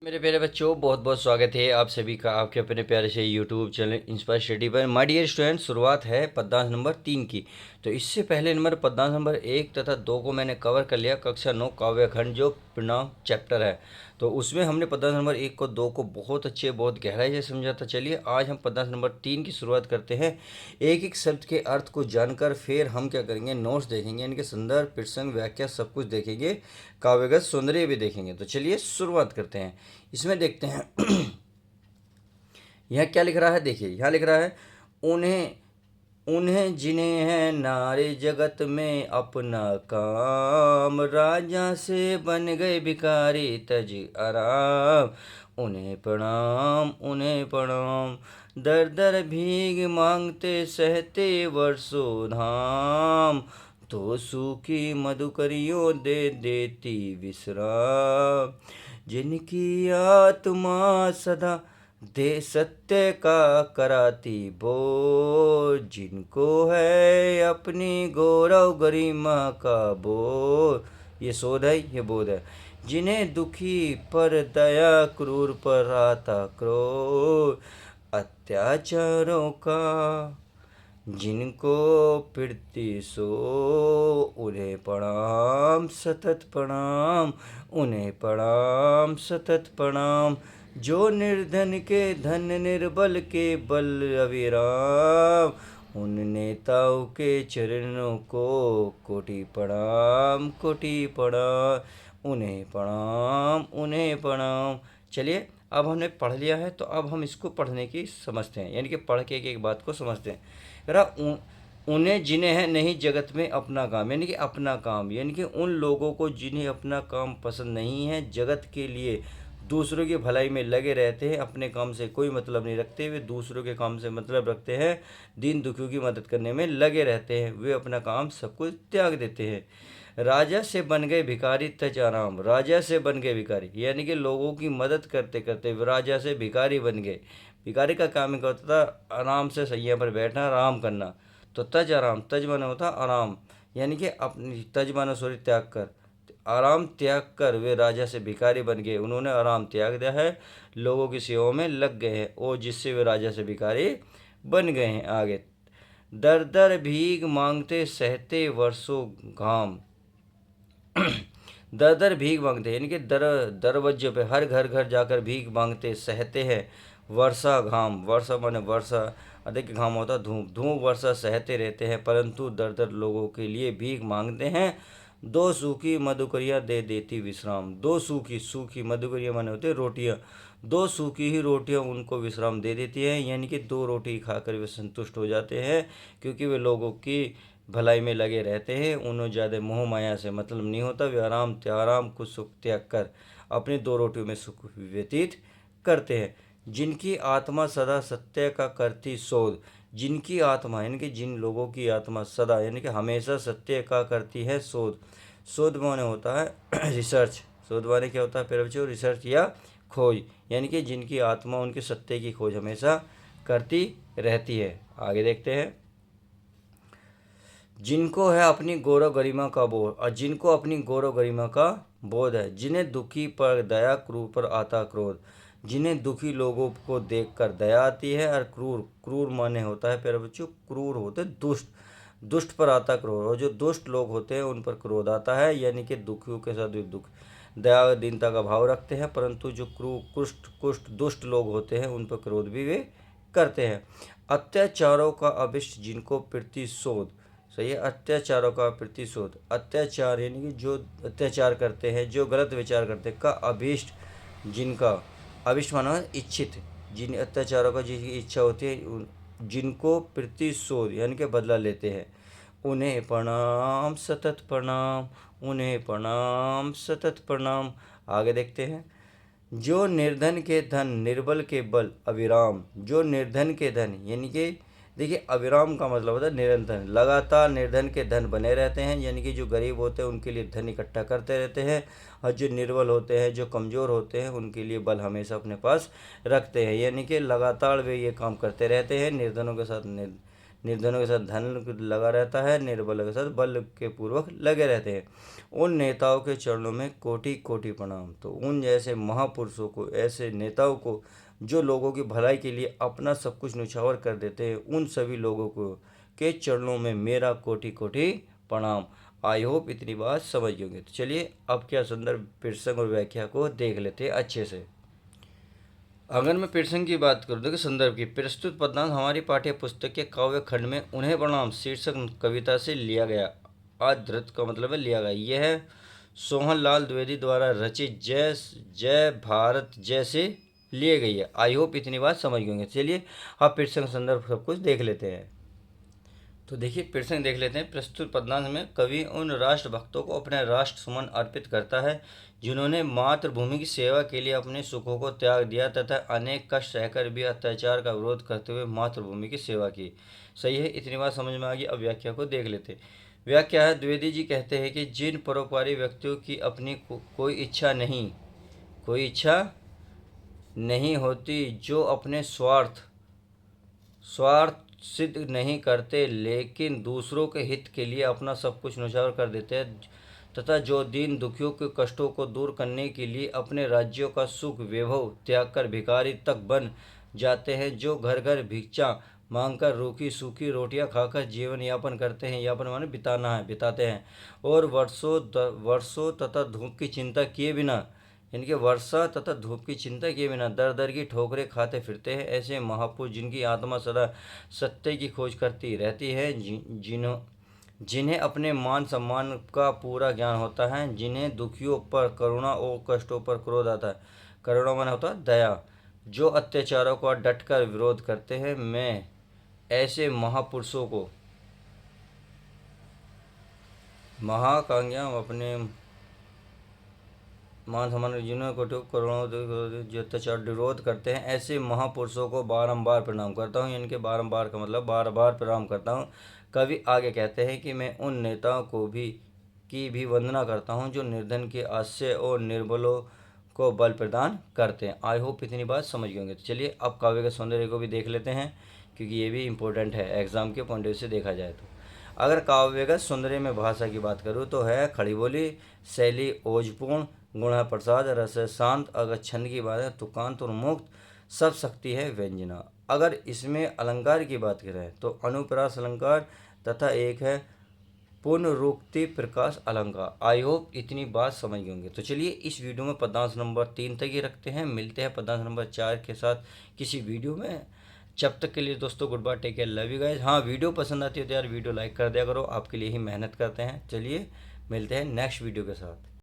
मेरे प्यारे बच्चों, बहुत बहुत स्वागत है आप सभी का आपके अपने प्यारे से यूट्यूब चैनल इंस्पायर स्टडी पर। माय डियर स्टूडेंट, शुरुआत है पद्यांश नंबर 3 की। तो इससे पहले नंबर पद्यांश नंबर 1 तथा 2 को मैंने कवर कर लिया। कक्षा 9 काव्यखंड जो परिणाम चैप्टर है, तो उसमें हमने पद्यांश नंबर 1 को 2 को बहुत अच्छे बहुत गहराई से समझा था। चलिए आज हम पद्यांश नंबर 3 की शुरुआत करते हैं। एक एक शब्द के अर्थ को जानकर फिर हम क्या करेंगे, नोट्स देखेंगे, इनके संदर्भ प्रसंग व्याख्या सब कुछ देखेंगे, काव्यगत सौंदर्य भी देखेंगे। तो चलिए शुरुआत करते हैं। इसमें देखते हैं यह क्या लिख रहा है। देखिए यहाँ लिख रहा है, उन्हें उन्हें जिन्हें है नारे जगत में अपना काम, राजा से बन गए भिखारी तज आराम। उन्हें प्रणाम, दर दर भीग मांगते सहते वर्षों धाम। तो सूखी मधुकरियों दे देती विश्राम, जिनकी आत्मा सदा दे सत्य का कराती बोझ, जिनको है अपनी गौरव गरिमा का बोध। ये शोध है, ये बोध है। जिन्हें दुखी पर दया, क्रूर पर आता क्रोध, अत्याचारों का जिनको पीड़ती सो, उन्हें प्रणाम सतत प्रणाम, उन्हें प्रणाम सतत प्रणाम। जो निर्धन के धन, निर्बल के बल अविराम, उन नेताओं के चरणों को कोटि प्रणाम कोटि प्रणाम। उन्हें प्रणाम। चलिए अब हमने पढ़ लिया है, तो अब हम इसको पढ़ने की समझते हैं, यानी कि पढ़ के एक एक बात को समझते हैं। उन्हें जिन्हें है नहीं जगत में अपना काम, यानी कि अपना काम, यानी कि उन लोगों को जिन्हें अपना काम पसंद नहीं है, जगत के लिए दूसरों की भलाई में लगे रहते हैं, अपने काम से कोई मतलब नहीं रखते, वे दूसरों के काम से मतलब रखते हैं, दीन दुखियों की मदद करने में लगे रहते हैं, वे अपना काम सब कुछ त्याग देते हैं। राजा से बन गए भिखारी तज आराम, राजा से बन गए भिखारी, यानी कि लोगों की मदद करते करते राजा से भिखारी बन गए। भिखारी का काम क्या होता था, आराम से सैया पर बैठना, आराम करना। तो तज आराम, तज माने होता आराम, यानी कि अपनी तज माने सॉरी त्याग कर, आराम त्याग कर वे राजा से भिखारी बन गए। उन्होंने आराम त्याग दिया है, लोगों की सेवा में लग गए हैं, और जिससे वे राजा से भिखारी बन गए हैं। आगे, दर दर भीख मांगते सहते वर्षों घाम। दर दर भीख मांगते हैं, यानी कि दरवाजे पे हर घर घर जाकर भीख मांगते सहते हैं वर्षा घाम। वर्षा माने वर्षा, अधिक घाम होता धूप, धूप वर्षा सहते रहते हैं, परंतु दर दर लोगों के लिए भीख मांगते हैं। दो सूखी मधुकरियाँ दे देती विश्राम, दो सूखी, सूखी मधुकरियाँ माने होते रोटियाँ, दो सूखी ही रोटियाँ उनको विश्राम दे देती हैं, यानी कि दो रोटी खाकर वे संतुष्ट हो जाते हैं, क्योंकि वे लोगों की भलाई में लगे रहते हैं, उन्हें ज़्यादा मोह माया से मतलब नहीं होता। वे आराम कुछ सुख त्याग कर अपनी दो रोटियों में सुख व्यतीत करते हैं। जिनकी आत्मा सदा सत्य का करती शोध, जिनकी आत्मा यानी कि जिन लोगों की आत्मा सदा यानी कि हमेशा सत्य का करती है शोध। शोध माने होता है रिसर्च, शोध माने क्या होता है फिर बच्चों, रिसर्च या खोज, यानी कि जिनकी आत्मा उनके सत्य की खोज हमेशा करती रहती है। आगे देखते हैं, जिनको है अपनी गौरव गरिमा का बोध, और जिनको अपनी गौरव गरिमा का बोध है, जिन्हें दुखी पर दया, क्रूर पर आता क्रोध, जिन्हें दुखी लोगों को देखकर दया आती है, और क्रूर, क्रूर माने होता है प्यारे बच्चों, क्रूर होते दुष्ट, दुष्ट पर आता क्रोध, और जो दुष्ट लोग होते हैं उन पर क्रोध आता है, यानी कि दुखियों के साथ भी दुख दया दीनता का भाव रखते हैं, परंतु जो क्रूर कुष्ठ कुष्ठ दुष्ट लोग होते हैं उन पर क्रोध भी वे करते हैं। अत्याचारों का अभिष्ट जिनको प्रति शोध, सही है, अत्याचारों का प्रतिशोध, अत्याचार यानी कि जो अत्याचार करते हैं, जो गलत विचार करते हैं, का अभीष्ट जिनका, अभीष्ट माना इच्छित, जिन अत्याचारों का जिनकी इच्छा होती है, जिनको प्रतिशोध यानी कि बदला लेते हैं, उन्हें प्रणाम सतत प्रणाम, उन्हें प्रणाम सतत प्रणाम। आगे देखते हैं, जो निर्धन के धन, निर्बल के बल अविराम, जो निर्धन के धन यानी कि देखिए अविराम का मतलब होता है निरंतर, लगातार निर्धन के धन बने रहते हैं, यानी कि जो गरीब होते हैं उनके लिए धन इकट्ठा करते रहते हैं, और जो निर्बल होते हैं, जो कमज़ोर होते हैं, उनके लिए बल हमेशा अपने पास रखते हैं, यानी कि लगातार वे ये काम करते रहते हैं, निर्धनों के साथ निर्धनों के साथ धन लगा रहता है, निर्बलों के साथ बल के पूर्वक लगे रहते हैं। उन नेताओं के चरणों में कोटि कोटि प्रणाम। तो उन जैसे महापुरुषों को, ऐसे नेताओं को जो लोगों की भलाई के लिए अपना सब कुछ न्यौछावर कर देते हैं, उन सभी लोगों को के चरणों में मेरा कोटि कोटि प्रणाम। आई होप इतनी बात समझ गए होंगे। तो चलिए अब क्या सुंदर प्रसंग और व्याख्या को देख लेते हैं अच्छे से। अगर मैं प्रसंग की बात करूँ, देखिए संदर्भ की, प्रस्तुत पद्यांश हमारी पाठ्य पुस्तक के काव्य खंड में उन्हें प्रणाम शीर्षक कविता से लिया गया। आधृत का मतलब है लिया गया। यह है सोहन लाल द्विवेदी द्वारा रचित जय जय भारत जय से लिए गई है। आई होप इतनी बात समझ गए होंगे। चलिए अब प्रसंग संदर्भ सब कुछ देख लेते हैं। तो देखिए प्रसंग देख लेते हैं। प्रस्तुत पद्यांश में कवि उन राष्ट्र भक्तों को अपने राष्ट्र सुमन अर्पित करता है जिन्होंने मातृभूमि की सेवा के लिए अपने सुखों को त्याग दिया तथा अनेक कष्ट सहकर भी अत्याचार का विरोध करते हुए मातृभूमि की सेवा की। सही है, इतनी बात समझ में आ गई। अब व्याख्या को देख लेते हैं। व्याख्या है, द्विवेदी जी कहते हैं कि जिन परोपकारी व्यक्तियों की अपनी कोई इच्छा नहीं होती, जो अपने स्वार्थ सिद्ध नहीं करते लेकिन दूसरों के हित के लिए अपना सब कुछ न्यौछावर कर देते हैं, तथा जो दीन दुखियों के कष्टों को दूर करने के लिए अपने राज्यों का सुख वैभव त्याग कर भिखारी तक बन जाते हैं, जो घर घर भिक्षा मांगकर रूखी सूखी रोटियां खाकर जीवन यापन करते हैं, यापन माने बिताते हैं, और वर्षों तथा धूप की चिंता किए बिना, इनके वर्षा तथा धूप की चिंता किए बिना दर दर की ठोकरें खाते फिरते हैं। ऐसे महापुरुष जिनकी आत्मा सदा सत्य की खोज करती रहती है, जिन्हें अपने मान सम्मान का पूरा ज्ञान होता है, जिन्हें दुखियों पर करुणा और कष्टों पर क्रोध आता है, करुणा मन होता है दया, जो अत्याचारों का डटकर विरोध करते हैं। मैं ऐसे महापुरुषों को महाकांक्षा अपने मान सम्मान जिन्होंने करुणा जो अत्याचार विरोध करते हैं, ऐसे महापुरुषों को बारंबार प्रणाम करता हूँ। इनके बारंबार का मतलब बार बार प्रणाम करता हूँ। कवि आगे कहते हैं कि मैं उन नेताओं को भी वंदना करता हूँ जो निर्धन के आश्रय और निर्बलों को बल प्रदान करते हैं। आई होप इतनी बात समझ गए होंगे। तो चलिए अब काव्य के सौंदर्य को भी देख लेते हैं, क्योंकि ये भी इम्पोर्टेंट है एग्जाम के पॉइंट ऑफ व्यू से देखा जाए तो। अगर काव्यगत सौंदर्य में भाषा की बात करूँ तो है खड़ी बोली, शैली ओजपूर्ण, गुण है प्रसाद, रस है शांत। अगर छंद की बात है तुकांत और मुक्त, सब शक्ति है व्यंजना। अगर इसमें अलंकार की बात करें तो अनुप्रास अलंकार तथा एक है पुनरुक्ति प्रकाश अलंकार। आई होप इतनी बात समझ गए होंगे। तो चलिए इस वीडियो में पद्यांश नंबर 3 तक ही रखते हैं, मिलते हैं पद्यांश नंबर 4 के साथ किसी वीडियो में। जब तक के लिए दोस्तों good bye, take care, love you guys. हाँ, वीडियो पसंद आती है तो यार वीडियो लाइक कर दिया करो, आपके लिए ही मेहनत करते हैं। चलिए मिलते हैं नेक्स्ट वीडियो के साथ।